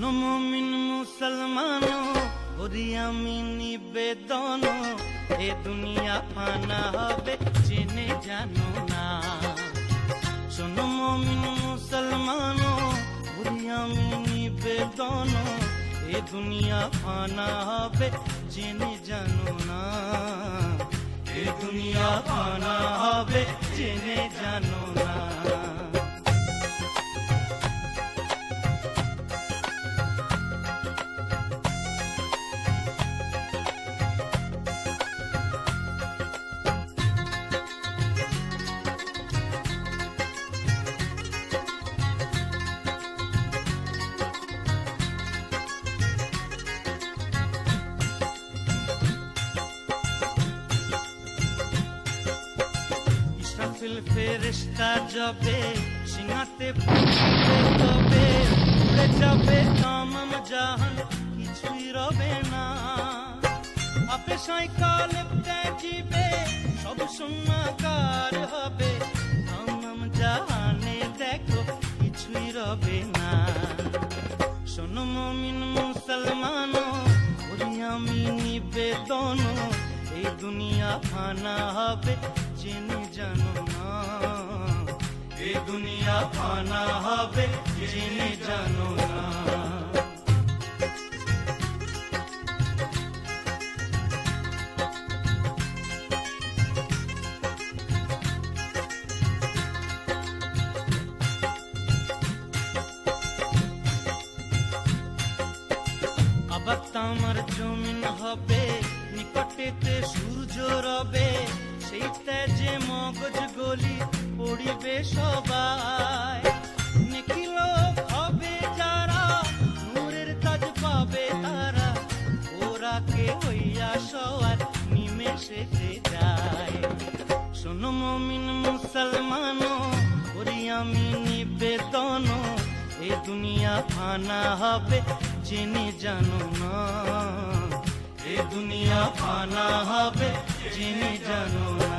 শোনো মুমিন মুসলমানো ওরি আমি নিবেদন, এ দুনিয়া ফানা হবে জেনে জানো না। শোনো মুমিন মুসলমানো ওরি আমি নিবেদন, এ দুনিয়া ফানা হবে জেনে জানো না। এ দুনিয়া ফানা হবে জেনে জানো না। ফেরেশতা যাবে সিংহাতে তবে উড়ে যাবে তামাম জাহান, কিছুই রবে না। আপে সাইকাল জিবে সব শূন্যকার হবে, তামাম জাহানে দেখো কিছুই রবে না। শোনো মুমিন মুসলমানো ওরি আমি নিবেদন, এই দুনিয়া ফানা হবে জেনে জানো না। এই দুনিয়া ফানা হবে জেনে জানো না। আবার তামার জমিন হবে, নিকটেতে সূর্য রবে, সেই তেজে মগজ গলি পড়িবে সবাই। নেকি লোক হবে যারা, নূরের তাজ পাবে তারা, ওরা কে হইয়া সওয়ার নিমেষেতে যায়। শোনো মুমিন মুসলমানো ওরি আমি নিবেদন, এ দুনিয়া ফানা হবে জেনে জানো না। এ দুনিয়া ফানা হবে জেনে জানো না।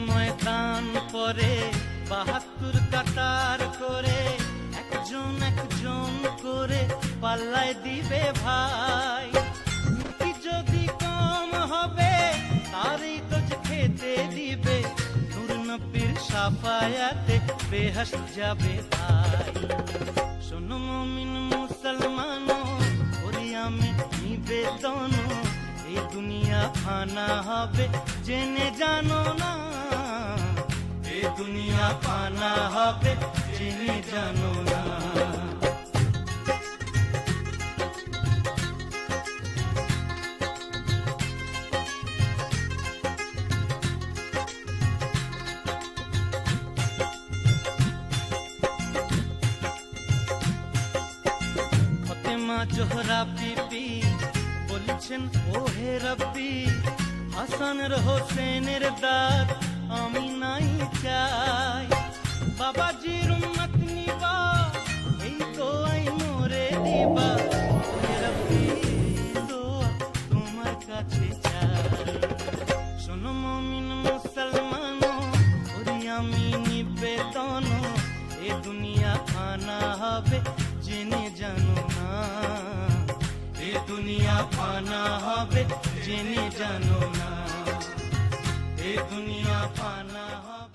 ময়দান পরে ৭২ কাতার করে, একজন একজন করে পাল্লায় দিবে ভাই। মুক্তি যদি কম হবে তারই তো খেতে দিবে, নূর নবীর শাফায়াতে বেহেশত যাবে ভাই। শোনো মুমিন মুসলমানো ওরি আমি নিবেদন, এই দুনিয়া ফানা হবে জেনে জানো না। এই দুনিয়া ফানা হবে জেনে জানো না। ফাতেমা জোহরা বিবি বলছেন ওহে রব্বি, হাসানের হোসেনের দাঁত আমি নাই চাই। বাবাজির উম্মত নিবা এই দোয়াই মোরে দিবা, ওহে রব্বি দোয়া তোমার কাছে চাই। শোনো মুমিন মুসলমানো ওরি আমি নিবেদন, এ দুনিয়া ফানা হবে জেনে জানো না। এ দুনিয়া ফানা হবে জেনে জানো না। এ দুনিয়া ফানা হবে।